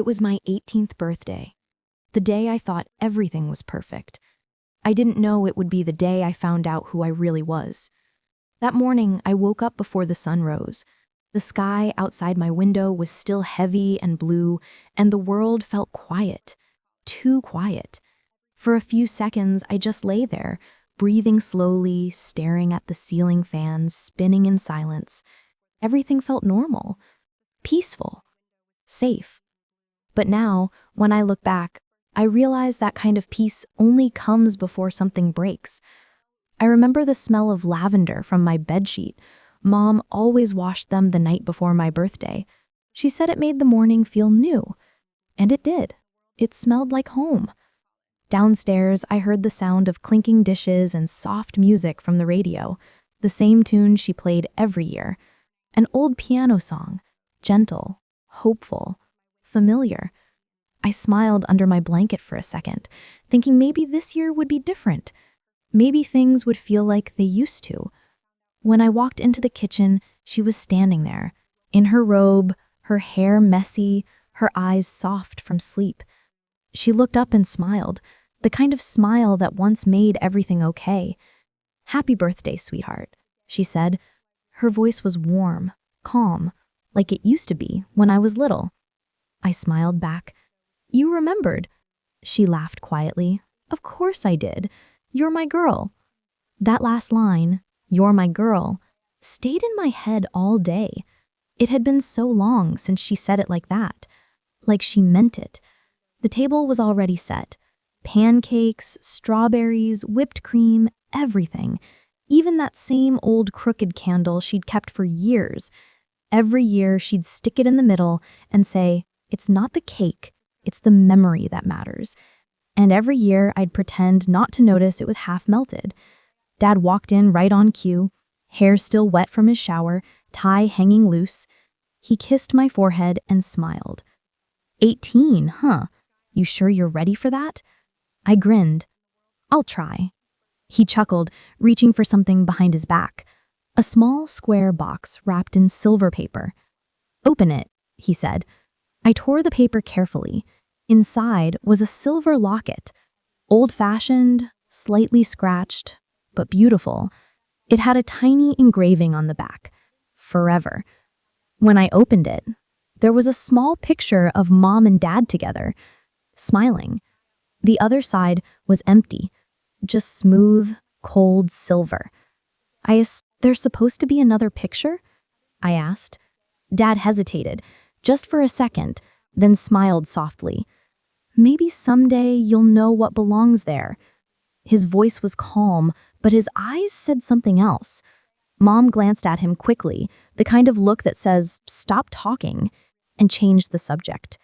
It was my 18th birthday, the day I thought everything was perfect. I didn't know it would be the day I found out who I really was. That morning, I woke up before the sun rose. The sky outside my window was still heavy and blue, and the world felt quiet. Too quiet. For a few seconds, I just lay there, breathing slowly, staring at the ceiling fans spinning in silence. Everything felt normal, peaceful, safe. But now, when I look back, I realize that kind of peace only comes before something breaks. I remember the smell of lavender from my bedsheet. Mom always washed them the night before my birthday. She said it made the morning feel new. And it did. It smelled like home. Downstairs, I heard the sound of clinking dishes and soft music from the radio, the same tune she played every year. An old piano song, gentle, hopeful, familiar. I smiled under my blanket for a second, thinking maybe this year would be different. Maybe things would feel like they used to. When I walked into the kitchen, she was standing there, in her robe, her hair messy, her eyes soft from sleep. She looked up and smiled, the kind of smile that once made everything okay. "Happy birthday, sweetheart," she said. Her voice was warm, calm, like it used to be when I was little. I smiled back. "You remembered." She laughed quietly. "Of course I did. You're my girl." That last line, "You're my girl," stayed in my head all day. It had been so long since she said it like that, like she meant it. The table was already set. Pancakes, strawberries, whipped cream, everything. Even that same old crooked candle she'd kept for years. Every year she'd stick it in the middle and say, "It's not the cake, it's the memory that matters." And every year I'd pretend not to notice it was half melted. Dad walked in right on cue, hair still wet from his shower, tie hanging loose. He kissed my forehead and smiled. 18, huh? You sure you're ready for that?" I grinned. "I'll try." He chuckled, reaching for something behind his back. A small square box wrapped in silver paper. "Open it," he said. I tore the paper carefully. Inside was a silver locket, old-fashioned, slightly scratched, but beautiful. It had a tiny engraving on the back, "Forever." When I opened it, there was a small picture of Mom and Dad together, smiling. The other side was empty, just smooth, cold silver. "There's supposed to be another picture?" I asked. Dad hesitated, just for a second, then smiled softly. "Maybe someday you'll know what belongs there." His voice was calm, but his eyes said something else. Mom glanced at him quickly, the kind of look that says, "Stop talking," and changed the subject.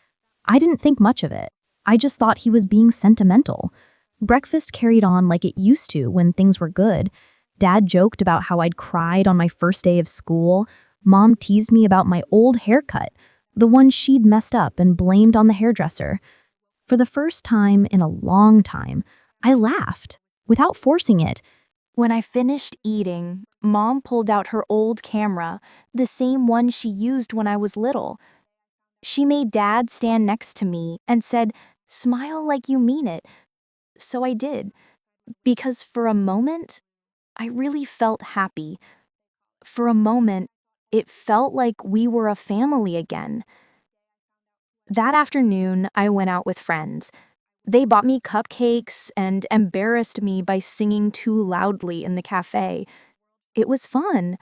I didn't think much of it. I just thought he was being sentimental. Breakfast carried on like it used to when things were good. Dad joked about how I'd cried on my first day of school. Mom teased me about my old haircut, the one she'd messed up and blamed on the hairdresser. For the first time in a long time, I laughed, without forcing it. When I finished eating, Mom pulled out her old camera, the same one she used when I was little. She made Dad stand next to me and said, "Smile like you mean it." So I did, because for a moment, I really felt happy. For a moment, it felt like we were a family again. That afternoon, I went out with friends. They bought me cupcakes and embarrassed me by singing too loudly in the cafe. It was fun,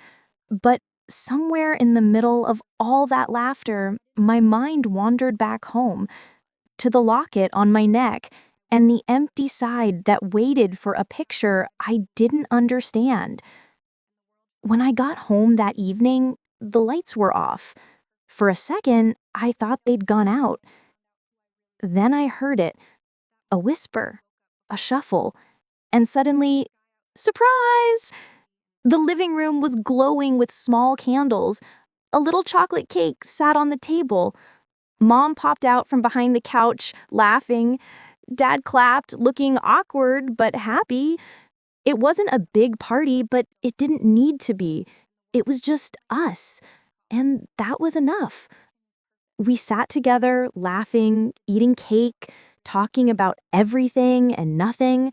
but somewhere in the middle of all that laughter, my mind wandered back home, to the locket on my neck and the empty side that waited for a picture I didn't understand. When I got home that evening, the lights were off. For a second, I thought they'd gone out. Then I heard it, a whisper, a shuffle, and suddenly, surprise! The living room was glowing with small candles. A little chocolate cake sat on the table. Mom popped out from behind the couch, laughing. Dad clapped, looking awkward but happy. It wasn't a big party, but it didn't need to be. It was just us, and that was enough. We sat together, laughing, eating cake, talking about everything and nothing.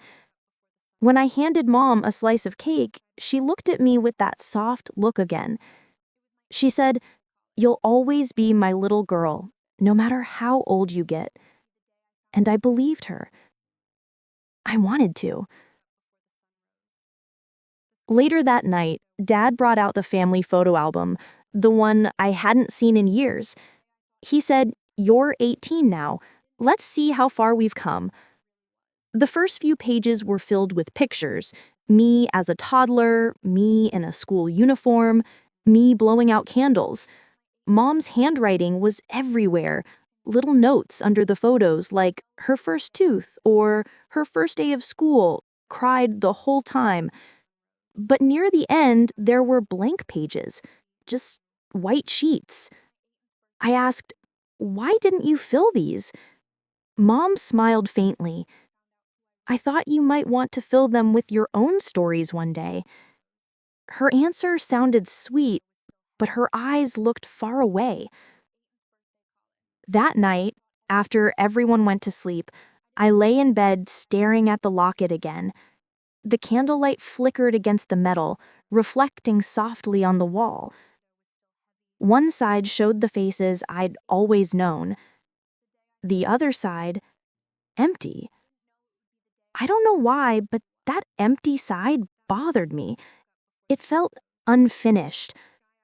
When I handed Mom a slice of cake, she looked at me with that soft look again. She said, "You'll always be my little girl, no matter how old you get." And I believed her. I wanted to. Later that night, Dad brought out the family photo album, the one I hadn't seen in years. He said, "You're 18 now. Let's see how far we've come." The first few pages were filled with pictures: me as a toddler, me in a school uniform, me blowing out candles. Mom's handwriting was everywhere. Little notes under the photos like her first tooth or her first day of school, cried the whole time. But near the end, there were blank pages, just white sheets. I asked, "Why didn't you fill these?" Mom smiled faintly. "I thought you might want to fill them with your own stories one day." Her answer sounded sweet, but her eyes looked far away. That night, after everyone went to sleep, I lay in bed staring at the locket again. The candlelight flickered against the metal, reflecting softly on the wall. One side showed the faces I'd always known. The other side, empty. I don't know why, but that empty side bothered me. It felt unfinished,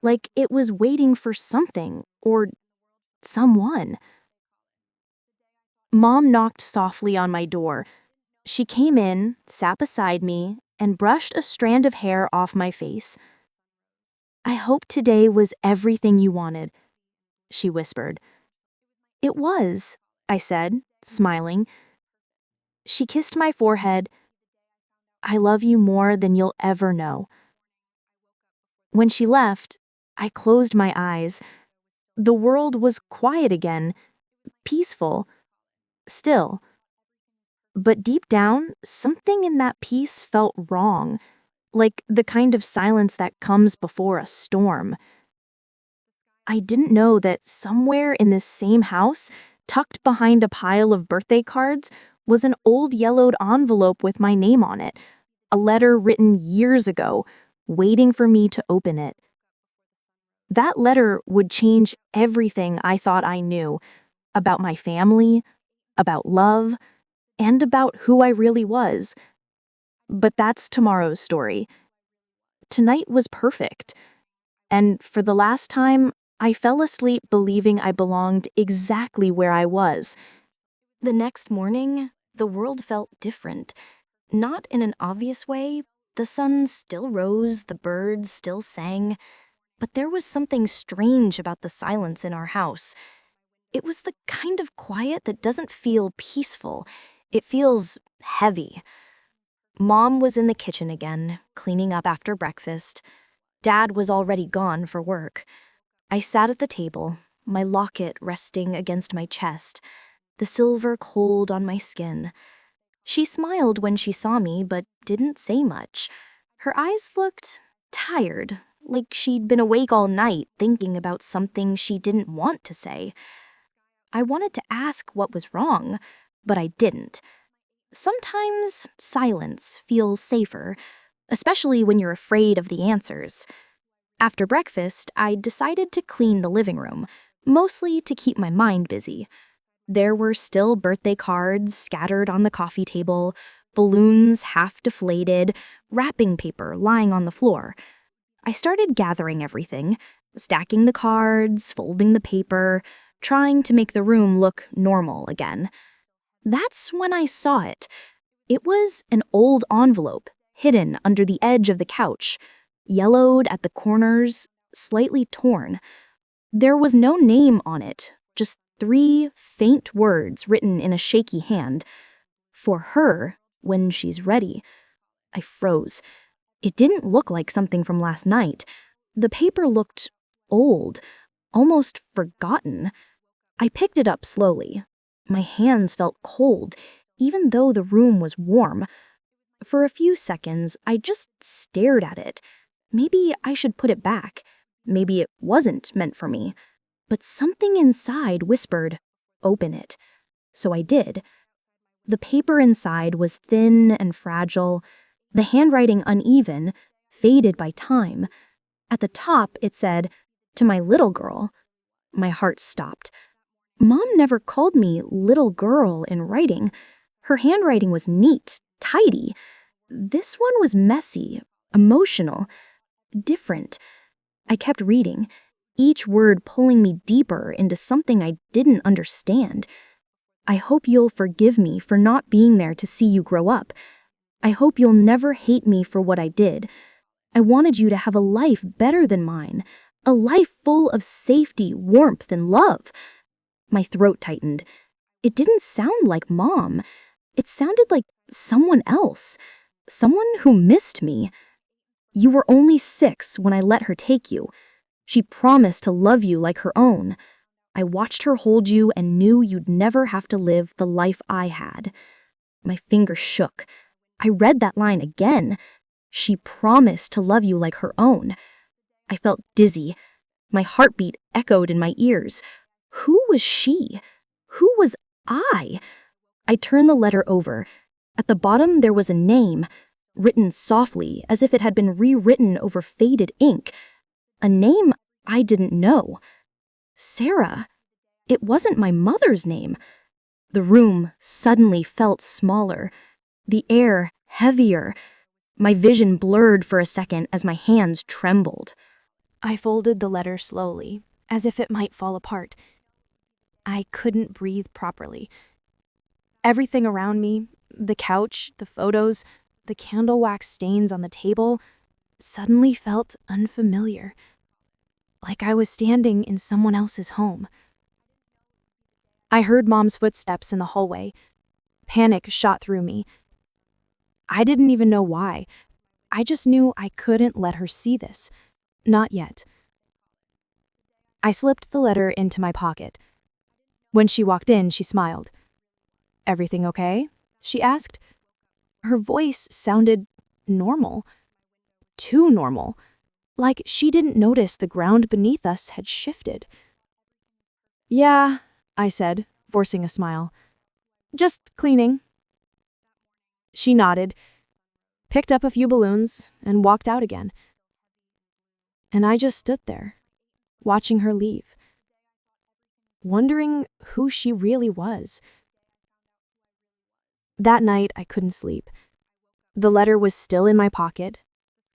like it was waiting for something or someone. Mom knocked softly on my door. She came in, sat beside me, and brushed a strand of hair off my face. "I hope today was everything you wanted," she whispered. "It was," I said, smiling. She kissed my forehead. "I love you more than you'll ever know." When she left, I closed my eyes. The world was quiet again, peaceful, still. But deep down, something in that peace felt wrong, like the kind of silence that comes before a storm. I didn't know that somewhere in this same house, tucked behind a pile of birthday cards, was an old yellowed envelope with my name on it, a letter written years ago, waiting for me to open it. That letter would change everything I thought I knew about my family, about love, and about who I really was. But that's tomorrow's story. Tonight was perfect. And for the last time, I fell asleep believing I belonged exactly where I was. The next morning, the world felt different. Not in an obvious way. The sun still rose, the birds still sang. But there was something strange about the silence in our house. It was the kind of quiet that doesn't feel peaceful. It feels heavy. Mom was in the kitchen again, cleaning up after breakfast. Dad was already gone for work. I sat at the table, my locket resting against my chest, the silver cold on my skin. She smiled when she saw me, but didn't say much. Her eyes looked tired, like she'd been awake all night thinking about something she didn't want to say. I wanted to ask what was wrong, but I didn't. Sometimes silence feels safer, especially when you're afraid of the answers. After breakfast, I decided to clean the living room, mostly to keep my mind busy. There were still birthday cards scattered on the coffee table, balloons half deflated, wrapping paper lying on the floor. I started gathering everything, stacking the cards, folding the paper, trying to make the room look normal again. That's when I saw it. It was an old envelope, hidden under the edge of the couch, yellowed at the corners, slightly torn. There was no name on it, just 3 faint words written in a shaky hand. "For her, when she's ready." I froze. It didn't look like something from last night. The paper looked old, almost forgotten. I picked it up slowly. My hands felt cold, even though the room was warm. For a few seconds, I just stared at it. Maybe I should put it back. Maybe it wasn't meant for me. but something inside whispered, "Open it." So I did. The paper inside was thin and fragile, the handwriting uneven, faded by time. At the top, it said, "To my little girl." My heart stopped. Mom never called me little girl in writing. Her handwriting was neat, tidy. This one was messy, emotional, different. I kept reading, each word pulling me deeper into something I didn't understand. "I hope you'll forgive me for not being there to see you grow up. I hope you'll never hate me for what I did. I wanted you to have a life better than mine, a life full of safety, warmth, and love." My throat tightened. It didn't sound like Mom. It sounded like someone else, someone who missed me. "You were only 6 when I let her take you. She promised to love you like her own. I watched her hold you and knew you'd never have to live the life I had." My fingers shook. I read that line again. She promised to love you like her own. I felt dizzy. My heartbeat echoed in my ears. Who was she? Who was I? I turned the letter over. At the bottom there was a name, written softly as if it had been rewritten over faded ink. A name I didn't know. Sarah. It wasn't my mother's name. The room suddenly felt smaller, the air heavier. My vision blurred for a second as my hands trembled. I folded the letter slowly, as if it might fall apart. I couldn't breathe properly. Everything around me, the couch, the photos, the candle wax stains on the table, suddenly felt unfamiliar, like I was standing in someone else's home. I heard Mom's footsteps in the hallway. Panic shot through me. I didn't even know why. I just knew I couldn't let her see this. Not yet. I slipped the letter into my pocket. When she walked in, she smiled. "Everything okay?" she asked. Her voice sounded normal. Too normal. Like she didn't notice the ground beneath us had shifted. "Yeah," I said, forcing a smile. "Just cleaning." She nodded, picked up a few balloons, and walked out again. And I just stood there, watching her leave, wondering who she really was. That night, I couldn't sleep. The letter was still in my pocket,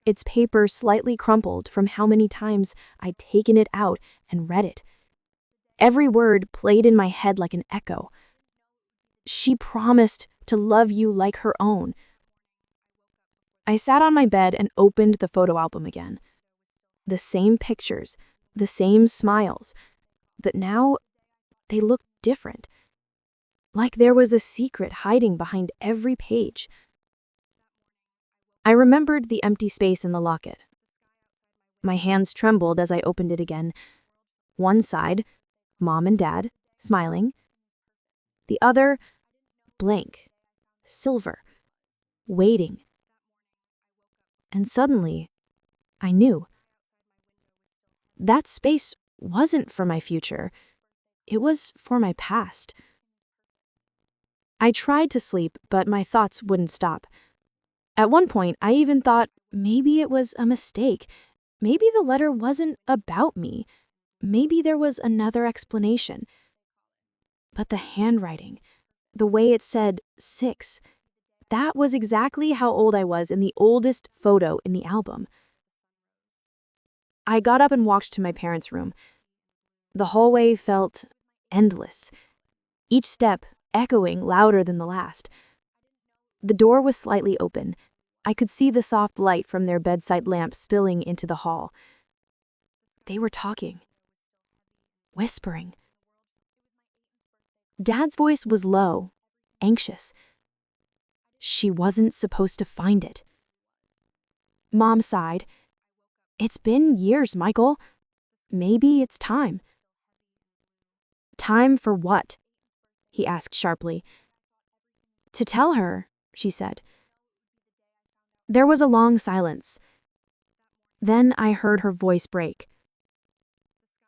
its paper slightly crumpled from how many times I'd taken it out and read it. Every word played in my head like an echo. She promised to love you like her own. I sat on my bed and opened the photo album again. The same pictures, the same smiles, but now they looked different. Like there was a secret hiding behind every page. I remembered the empty space in the locket. My hands trembled as I opened it again. One side, Mom and Dad, smiling. The other, blank, silver, waiting. And suddenly, I knew. That space wasn't for my future. It was for my past. I tried to sleep, but my thoughts wouldn't stop. At one point, I even thought maybe it was a mistake. Maybe the letter wasn't about me. Maybe there was another explanation. But the handwriting, the way it said 6, that was exactly how old I was in the oldest photo in the album. I got up and walked to my parents' room. The hallway felt endless, each step echoing louder than the last. The door was slightly open. I could see the soft light from their bedside lamp spilling into the hall. They were talking, whispering. Dad's voice was low, anxious. She wasn't supposed to find it. Mom sighed. "It's been years, Michael. Maybe it's time." "Time for what?" he asked sharply. "To tell her," she said. There was a long silence. Then I heard her voice break.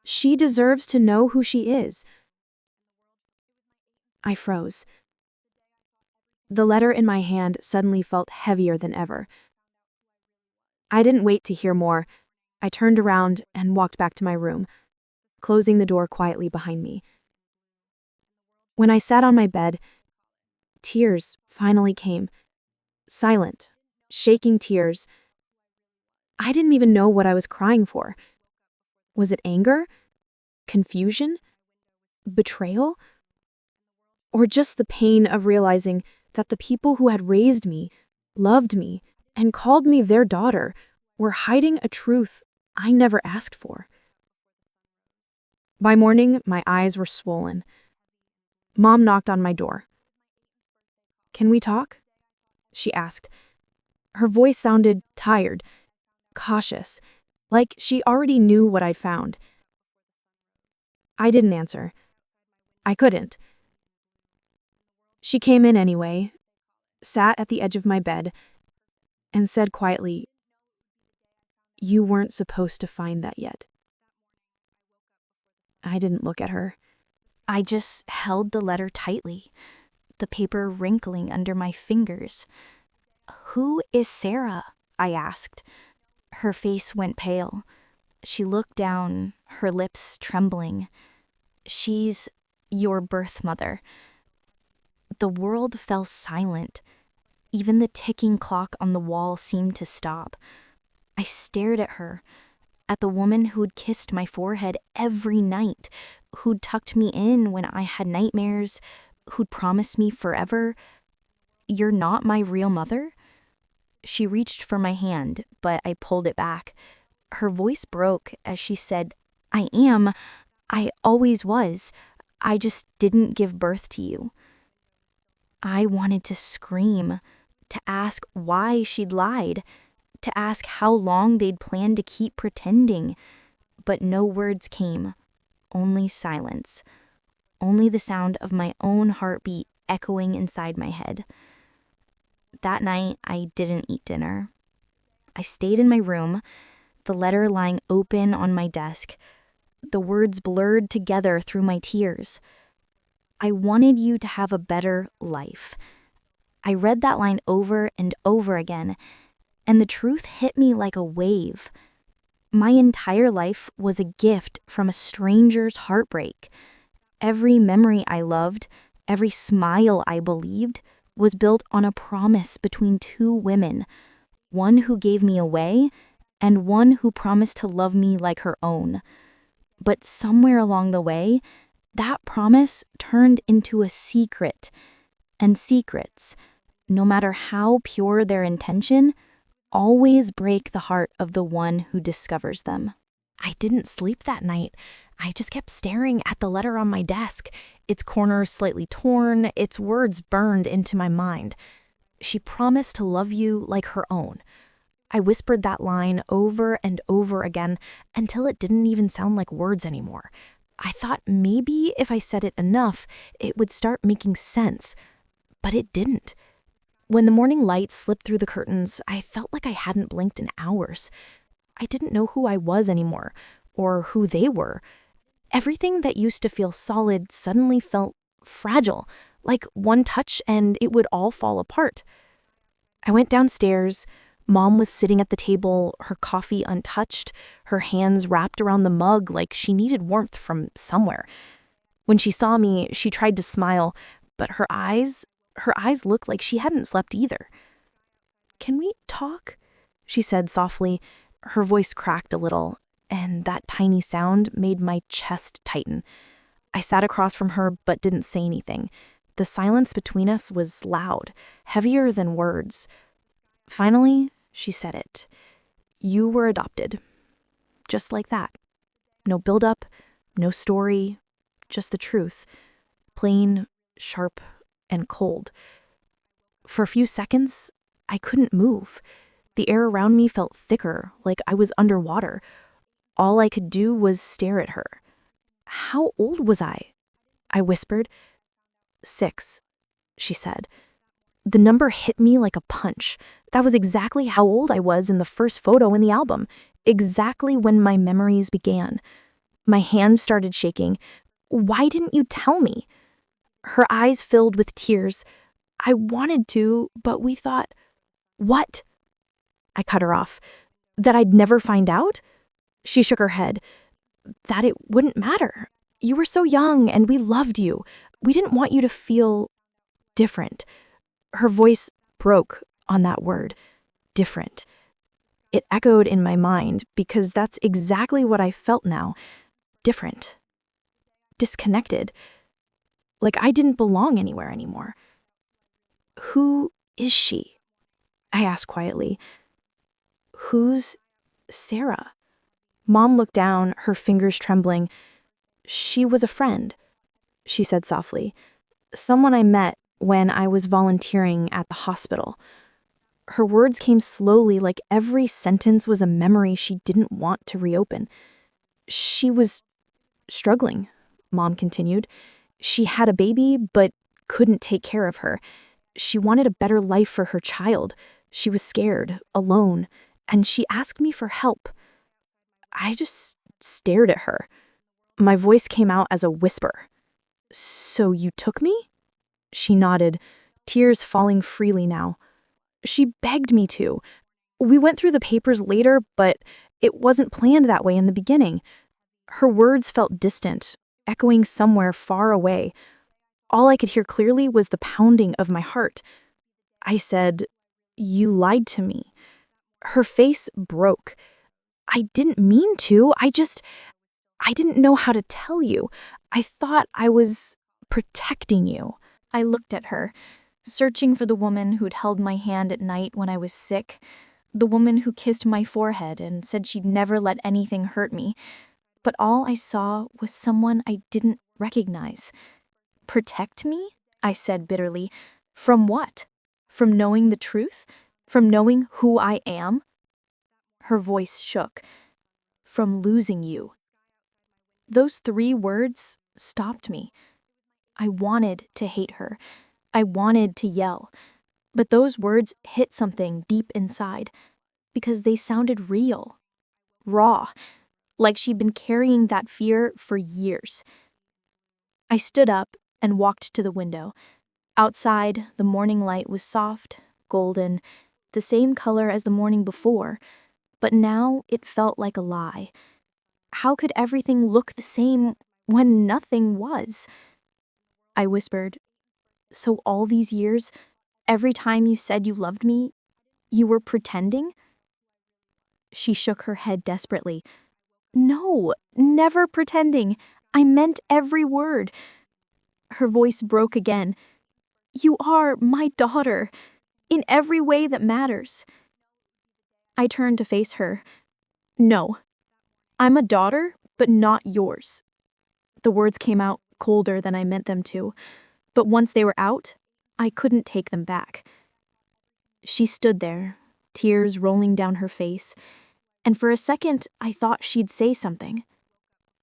She deserves to know who she is. I froze. The letter in my hand suddenly felt heavier than ever. I didn't wait to hear more. I turned around and walked back to my room, closing the door quietly behind me. When I sat on my bed, tears finally came. Silent, shaking tears. I didn't even know what I was crying for. Was it anger? Confusion? Betrayal? Or just the pain of realizing that the people who had raised me, loved me, and called me their daughter were hiding a truth I never asked for. By morning, my eyes were swollen. Mom knocked on my door. "Can we talk?" she asked. Her voice sounded tired, cautious, like she already knew what I'd found. I didn't answer. I couldn't. She came in anyway, sat at the edge of my bed, and said quietly, "You weren't supposed to find that yet." I didn't look at her. I just held the letter tightly, the paper wrinkling under my fingers. "Who is Sarah?" I asked. Her face went pale. She looked down, her lips trembling. "She's your birth mother." The world fell silent. Even the ticking clock on the wall seemed to stop. I stared at her, at the woman who'd kissed my forehead every night, who'd tucked me in when I had nightmares, who'd promised me forever. "You're not my real mother?" She reached for my hand, but I pulled it back. Her voice broke as she said, "I am. I always was. I just didn't give birth to you." I wanted to scream, to ask why she'd lied, to ask how long they'd planned to keep pretending. But no words came, only silence, only the sound of my own heartbeat echoing inside my head. That night, I didn't eat dinner. I stayed in my room, the letter lying open on my desk, the words blurred together through my tears. "I wanted you to have a better life." I read that line over and over again, and the truth hit me like a wave. My entire life was a gift from a stranger's heartbreak. Every memory I loved, every smile I believed, was built on a promise between two women, one who gave me away and one who promised to love me like her own. But somewhere along the way, that promise turned into a secret. And secrets, no matter how pure their intention, always break the heart of the one who discovers them. I didn't sleep that night. I just kept staring at the letter on my desk, its corners slightly torn, its words burned into my mind. "She promised to love you like her own." I whispered that line over and over again until it didn't even sound like words anymore. I thought maybe if I said it enough, it would start making sense. But it didn't. When the morning light slipped through the curtains, I felt like I hadn't blinked in hours. I didn't know who I was anymore, or who they were. Everything that used to feel solid suddenly felt fragile, like one touch and it would all fall apart. I went downstairs. Mom was sitting at the table, her coffee untouched, her hands wrapped around the mug like she needed warmth from somewhere. When she saw me, she tried to smile, but her eyes looked like she hadn't slept either. "Can we talk?" she said softly. Her voice cracked a little, and that tiny sound made my chest tighten. I sat across from her but didn't say anything. The silence between us was loud, heavier than words. Finally, she said it. "You were adopted." Just like that. No build-up, no story, just the truth. Plain, sharp, and cold. For a few seconds, I couldn't move. The air around me felt thicker, like I was underwater. All I could do was stare at her. "How old was I?" I whispered. 6, she said. The number hit me like a punch. That was exactly how old I was in the first photo in the album, exactly when my memories began. My hand started shaking. Why didn't you tell me? Her eyes filled with tears. I wanted to, but we thought, what? I cut her off. That I'd never find out? She shook her head. That it wouldn't matter. You were so young and we loved you. We didn't want you to feel different. Her voice broke on that word, different. It echoed in my mind because that's exactly what I felt now. Different. Disconnected. Like I didn't belong anywhere anymore. Who is she? I asked quietly. Who's Sarah? Mom looked down, her fingers trembling. She was a friend, she said softly. Someone I met when I was volunteering at the hospital. Her words came slowly, like every sentence was a memory she didn't want to reopen. She was struggling, Mom continued. She had a baby, but couldn't take care of her. She wanted a better life for her child. She was scared, alone, and she asked me for help. I just stared at her. My voice came out as a whisper. So you took me? She nodded, tears falling freely now. She begged me to. We went through the papers later, but it wasn't planned that way in the beginning. Her words felt distant, echoing somewhere far away. All I could hear clearly was the pounding of my heart. I said, "You lied to me." Her face broke. I didn't mean to. I didn't know how to tell you. I thought I was protecting you. I looked at her, searching for the woman who'd held my hand at night when I was sick, the woman who kissed my forehead and said she'd never let anything hurt me. But all I saw was someone I didn't recognize. Protect me? I said bitterly. From what? From knowing the truth? From knowing who I am? Her voice shook. From losing you. Those 3 words stopped me. I wanted to hate her. I wanted to yell. But those words hit something deep inside because they sounded real, raw, like she'd been carrying that fear for years. I stood up and walked to the window. Outside, the morning light was soft, golden, the same color as the morning before, but now it felt like a lie. How could everything look the same when nothing was? I whispered, so all these years, every time you said you loved me, you were pretending? She shook her head desperately. No, never pretending. I meant every word. Her voice broke again. You are my daughter, in every way that matters. I turned to face her. No, I'm a daughter, but not yours. The words came out colder than I meant them to, but once they were out, I couldn't take them back. She stood there, tears rolling down her face, and for a second I thought she'd say something.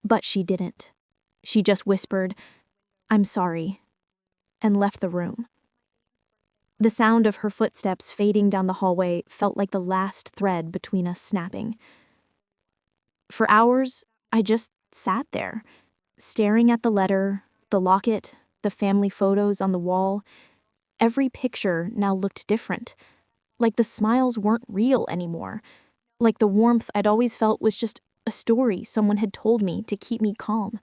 But she didn't. She just whispered, "I'm sorry," and left the room. The sound of her footsteps fading down the hallway felt like the last thread between us snapping. For hours, I just sat there, staring at the letter, the locket, the family photos on the wall. Every picture now looked different, like the smiles weren't real anymore, like the warmth I'd always felt was just a story someone had told me to keep me calm.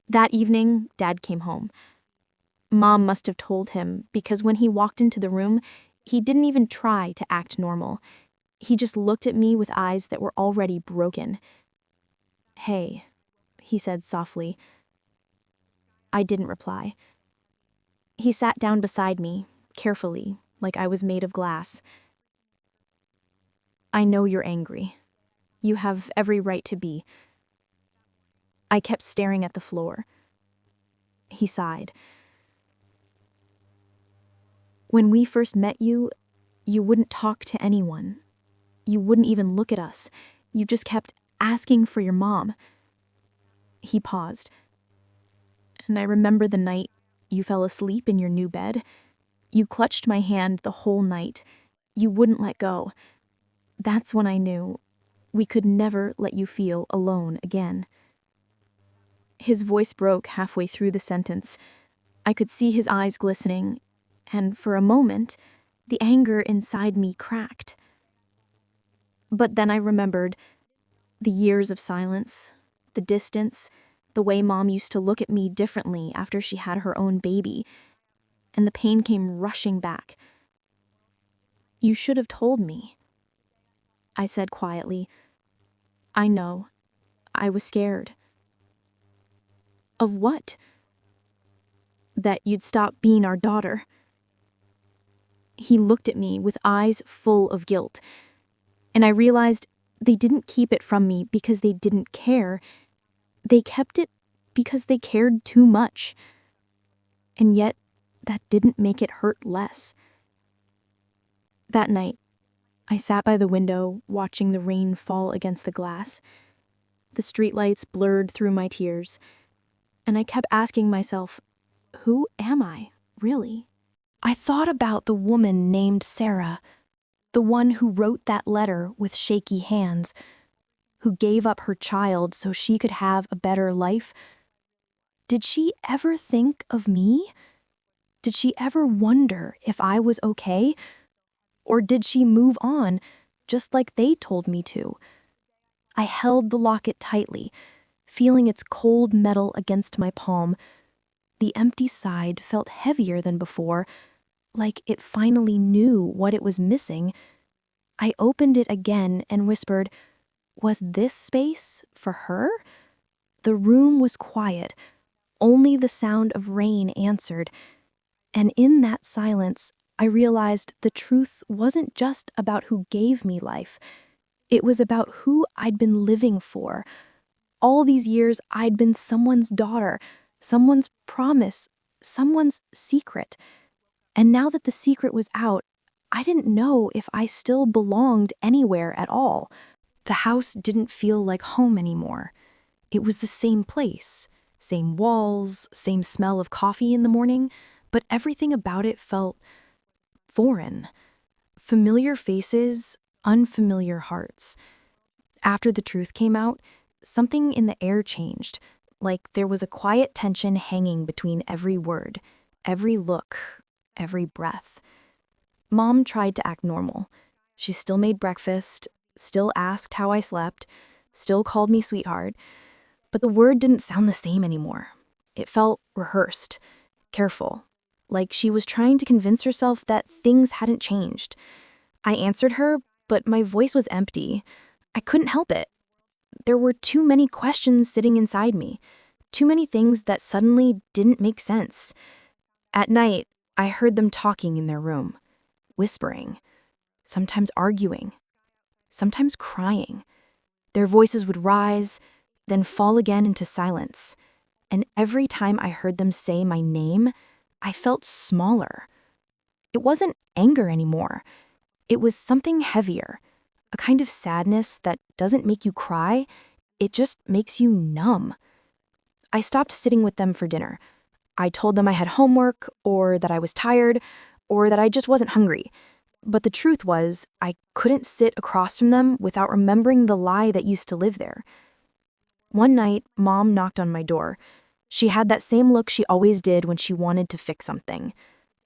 That evening, Dad came home. Mom must have told him because when he walked into the room, he didn't even try to act normal. He just looked at me with eyes that were already broken. "Hey," he said softly. I didn't reply. He sat down beside me, carefully, like I was made of glass. "I know you're angry. You have every right to be." I kept staring at the floor. He sighed. "When we first met you, you wouldn't talk to anyone. You wouldn't even look at us. You just kept asking for your mom." He paused. "And I remember the night you fell asleep in your new bed. You clutched my hand the whole night. You wouldn't let go. That's when I knew We could never let you feel alone again." His voice broke halfway through the sentence. I could see his eyes glistening, and for a moment, the anger inside me cracked. But then I remembered the years of silence, the distance, the way Mom used to look at me differently after she had her own baby, and the pain came rushing back. "You should have told me," I said quietly. "I know. I was scared." "Of what?" "That you'd stop being our daughter." He looked at me with eyes full of guilt, and I realized they didn't keep it from me because they didn't care. They kept it because they cared too much. And yet, that didn't make it hurt less. That night, I sat by the window watching the rain fall against the glass. The streetlights blurred through my tears, and I kept asking myself, who am I, really? I thought about the woman named Sarah, the one who wrote that letter with shaky hands, who gave up her child so she could have a better life. Did she ever think of me? Did she ever wonder if I was okay? Or did she move on, just like they told me to? I held the locket tightly, feeling its cold metal against my palm. The empty side felt heavier than before, like it finally knew what it was missing. I opened it again and whispered, "Was this space for her?" The room was quiet. Only the sound of rain answered. And in that silence, I realized the truth wasn't just about who gave me life. It was about who I'd been living for. All these years, I'd been someone's daughter, someone's promise, someone's secret. And now that the secret was out, I didn't know if I still belonged anywhere at all. The house didn't feel like home anymore. It was the same place, same walls, same smell of coffee in the morning, but everything about it felt foreign. Familiar faces, unfamiliar hearts. After the truth came out, something in the air changed, like there was a quiet tension hanging between every word, every look, every breath. Mom tried to act normal. She still made breakfast, still asked how I slept, still called me sweetheart, but the word didn't sound the same anymore. It felt rehearsed, careful, like she was trying to convince herself that things hadn't changed. I answered her, but my voice was empty. I couldn't help it. There were too many questions sitting inside me, too many things that suddenly didn't make sense. At night, I heard them talking in their room, whispering, sometimes arguing, sometimes crying. Their voices would rise, then fall again into silence. And every time I heard them say my name, I felt smaller. It wasn't anger anymore. It was something heavier, a kind of sadness that doesn't make you cry, it just makes you numb. I stopped sitting with them for dinner. I told them I had homework, or that I was tired, or that I just wasn't hungry. But the truth was, I couldn't sit across from them without remembering the lie that used to live there. One night, Mom knocked on my door. She had that same look she always did when she wanted to fix something.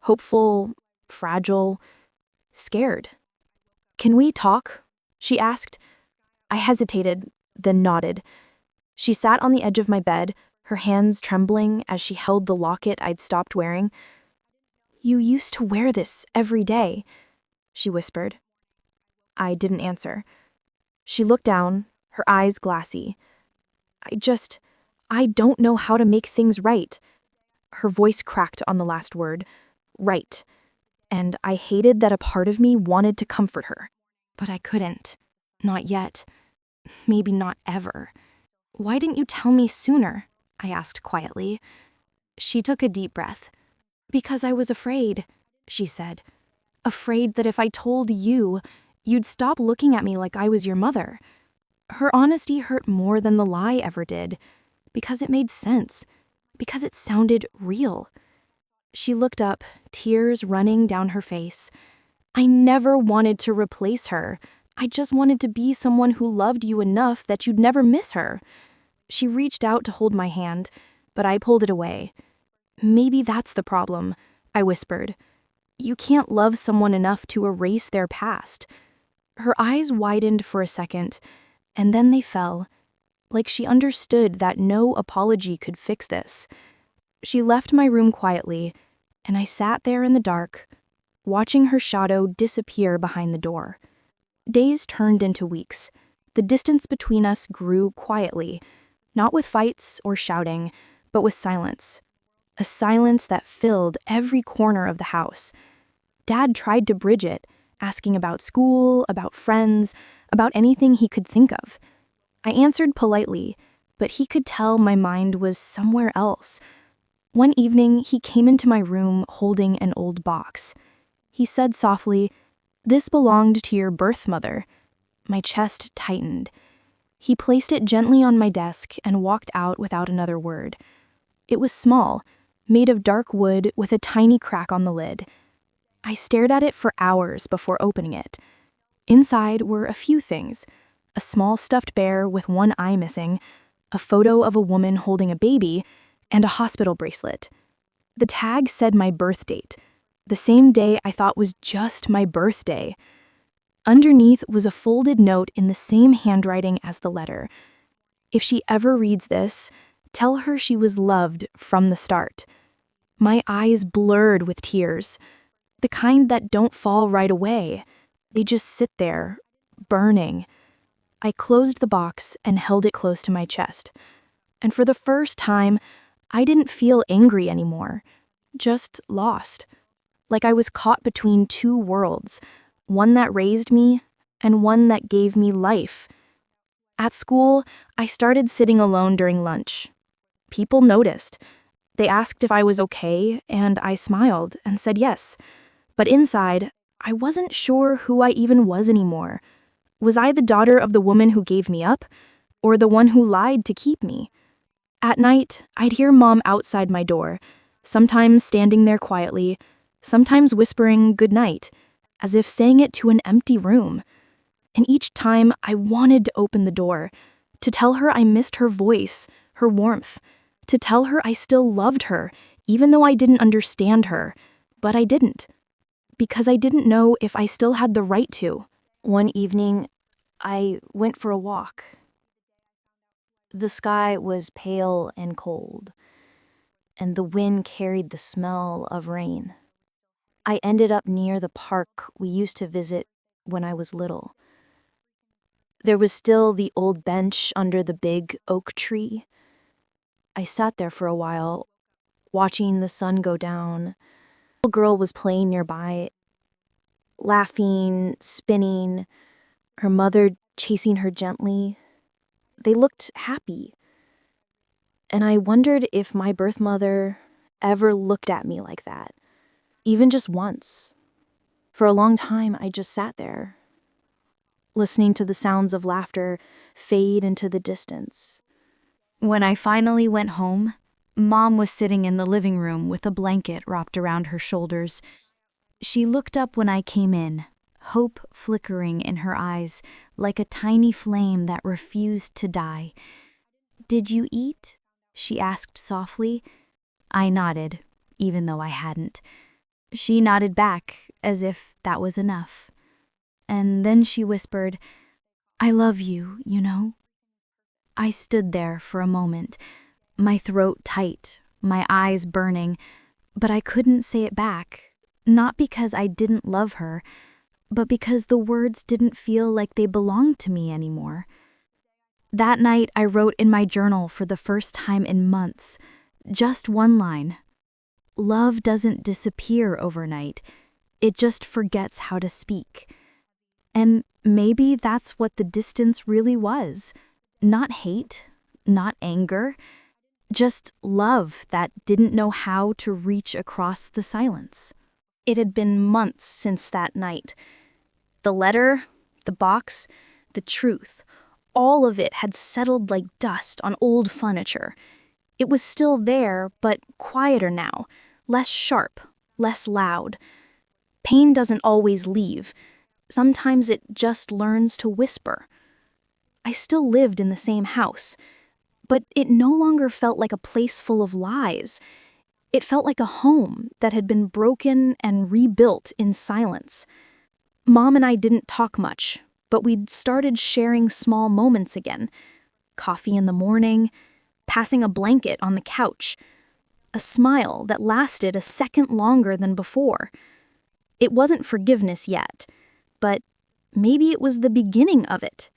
Hopeful, fragile, scared. "Can we talk?" she asked. I hesitated, then nodded. She sat on the edge of my bed, her hands trembling as she held the locket I'd stopped wearing. "You used to wear this every day," she whispered. I didn't answer. She looked down, her eyes glassy. I don't know how to make things right." Her voice cracked on the last word, right. And I hated that a part of me wanted to comfort her. But I couldn't. Not yet. Maybe not ever. "Why didn't you tell me sooner?" I asked quietly. She took a deep breath. "Because I was afraid," she said. "Afraid that if I told you, you'd stop looking at me like I was your mother." Her honesty hurt more than the lie ever did, because it made sense, because it sounded real. She looked up, tears running down her face. I never wanted to replace her, I just wanted to be someone who loved you enough that you'd never miss her." She reached out to hold my hand, but I pulled it away. "Maybe that's the problem," I whispered. "You can't love someone enough to erase their past." Her eyes widened for a second, and then they fell, like she understood that no apology could fix this. She left my room quietly, and I sat there in the dark, watching her shadow disappear behind the door. Days turned into weeks. The distance between us grew quietly, not with fights or shouting, but with silence. A silence that filled every corner of the house. Dad tried to bridge it, asking about school, about friends, about anything he could think of. I answered politely, but he could tell my mind was somewhere else. One evening, he came into my room holding an old box. He said softly, "This belonged to your birth mother." My chest tightened. He placed it gently on my desk and walked out without another word. It was small, made of dark wood with a tiny crack on the lid. I stared at it for hours before opening it. Inside were a few things: a small stuffed bear with one eye missing, a photo of a woman holding a baby, and a hospital bracelet. The tag said my birth date, the same day I thought was just my birthday. Underneath was a folded note in the same handwriting as the letter. "If she ever reads this, tell her she was loved from the start." My eyes blurred with tears, the kind that don't fall right away. They just sit there, burning. I closed the box and held it close to my chest. And for the first time, I didn't feel angry anymore, just lost. Like I was caught between two worlds, one that raised me and one that gave me life. At school, I started sitting alone during lunch. People noticed. They asked if I was okay, and I smiled and said yes. But inside, I wasn't sure who I even was anymore. Was I the daughter of the woman who gave me up, or the one who lied to keep me? At night, I'd hear Mom outside my door, sometimes standing there quietly, sometimes whispering goodnight, as if saying it to an empty room. And each time I wanted to open the door, to tell her I missed her voice, her warmth, to tell her I still loved her, even though I didn't understand her. But I didn't, because I didn't know if I still had the right to. One evening, I went for a walk. The sky was pale and cold, and the wind carried the smell of rain. I ended up near the park we used to visit when I was little. There was still the old bench under the big oak tree. I sat there for a while, watching the sun go down. A little girl was playing nearby, laughing, spinning, her mother chasing her gently. They looked happy. And I wondered if my birth mother ever looked at me like that, even just once. For a long time, I just sat there, listening to the sounds of laughter fade into the distance. When I finally went home, Mom was sitting in the living room with a blanket wrapped around her shoulders. She looked up when I came in, hope flickering in her eyes like a tiny flame that refused to die. "Did you eat?" she asked softly. I nodded, even though I hadn't. She nodded back, as if that was enough. And then she whispered, "I love you, you know." I stood there for a moment, my throat tight, my eyes burning, but I couldn't say it back, not because I didn't love her, but because the words didn't feel like they belonged to me anymore. That night, I wrote in my journal for the first time in months, just one line. Love doesn't disappear overnight. It just forgets how to speak. And maybe that's what the distance really was. Not hate, not anger, just love that didn't know how to reach across the silence. It had been months since that night. The letter, the box, the truth, all of it had settled like dust on old furniture. It was still there, but quieter now, less sharp, less loud. Pain doesn't always leave. Sometimes it just learns to whisper. I still lived in the same house, but it no longer felt like a place full of lies. It felt like a home that had been broken and rebuilt in silence. Mom and I didn't talk much, but we'd started sharing small moments again. Coffee in the morning, passing a blanket on the couch, a smile that lasted a second longer than before. It wasn't forgiveness yet, but maybe it was the beginning of it.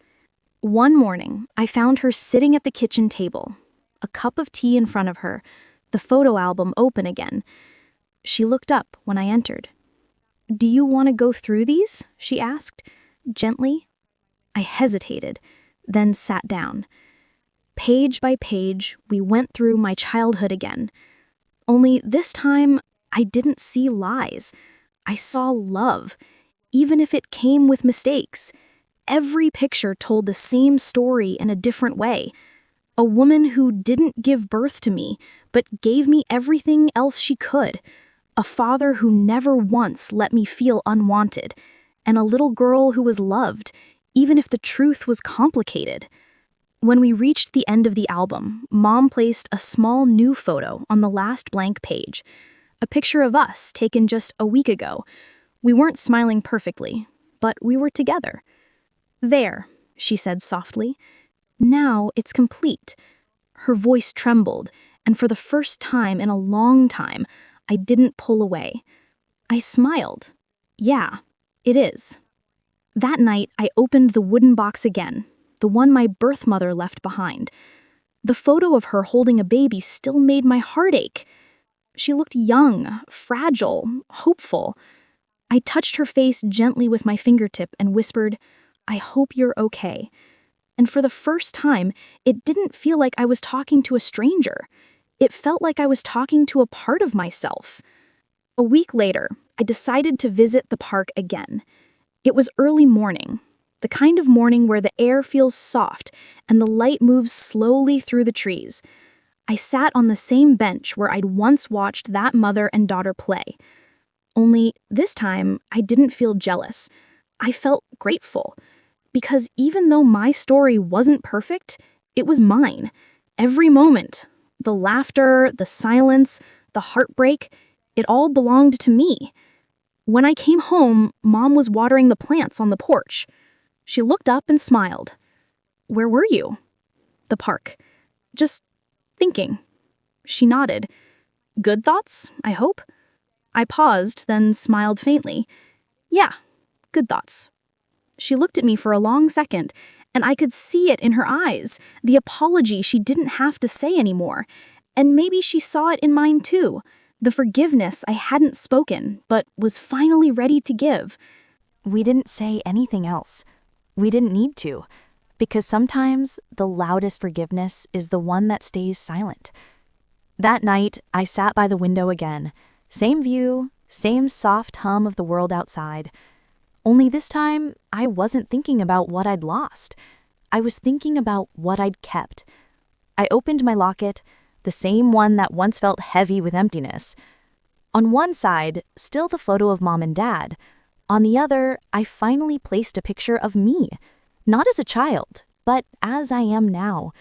One morning, I found her sitting at the kitchen table, a cup of tea in front of her, the photo album open again. She looked up when I entered. "Do you want to go through these?" she asked, gently. I hesitated, then sat down. Page by page, we went through my childhood again. Only this time, I didn't see lies. I saw love, even if it came with mistakes. Every picture told the same story in a different way. A woman who didn't give birth to me, but gave me everything else she could. A father who never once let me feel unwanted. And a little girl who was loved, even if the truth was complicated. When we reached the end of the album, Mom placed a small new photo on the last blank page. A picture of us taken just a week ago. We weren't smiling perfectly, but we were together. "There," she said softly. "Now it's complete." Her voice trembled, and for the first time in a long time, I didn't pull away. I smiled. "Yeah, it is." That night, I opened the wooden box again, the one my birth mother left behind. The photo of her holding a baby still made my heart ache. She looked young, fragile, hopeful. I touched her face gently with my fingertip and whispered, "I hope you're okay." And for the first time, it didn't feel like I was talking to a stranger. It felt like I was talking to a part of myself. A week later, I decided to visit the park again. It was early morning, the kind of morning where the air feels soft and the light moves slowly through the trees. I sat on the same bench where I'd once watched that mother and daughter play. Only this time, I didn't feel jealous. I felt grateful. Because even though my story wasn't perfect, it was mine. Every moment, the laughter, the silence, the heartbreak, it all belonged to me. When I came home, Mom was watering the plants on the porch. She looked up and smiled. "Where were you?" "The park. Just thinking." She nodded. "Good thoughts, I hope?" I paused, then smiled faintly. "Yeah, good thoughts." She looked at me for a long second, and I could see it in her eyes, the apology she didn't have to say anymore. And maybe she saw it in mine too, the forgiveness I hadn't spoken, but was finally ready to give. We didn't say anything else. We didn't need to, because sometimes the loudest forgiveness is the one that stays silent. That night, I sat by the window again. Same view, same soft hum of the world outside. Only this time, I wasn't thinking about what I'd lost. I was thinking about what I'd kept. I opened my locket, the same one that once felt heavy with emptiness. On one side, still the photo of Mom and Dad. On the other, I finally placed a picture of me, not as a child, but as I am now.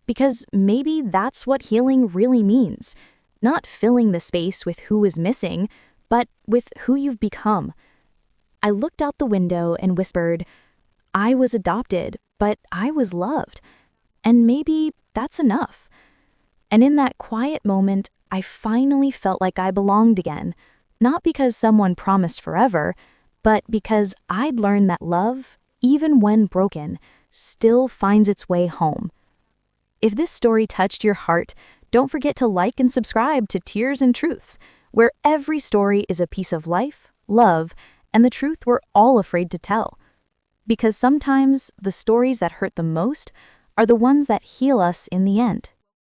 Because maybe that's what healing really means. Not filling the space with who is missing, but with who you've become. I looked out the window and whispered, "I was adopted, but I was loved. And maybe that's enough." And in that quiet moment, I finally felt like I belonged again. Not because someone promised forever, but because I'd learned that love, even when broken, still finds its way home. If this story touched your heart, don't forget to like and subscribe to Tears and Truths, where every story is a piece of life, love, and the truth we're all afraid to tell. Because sometimes the stories that hurt the most are the ones that heal us in the end.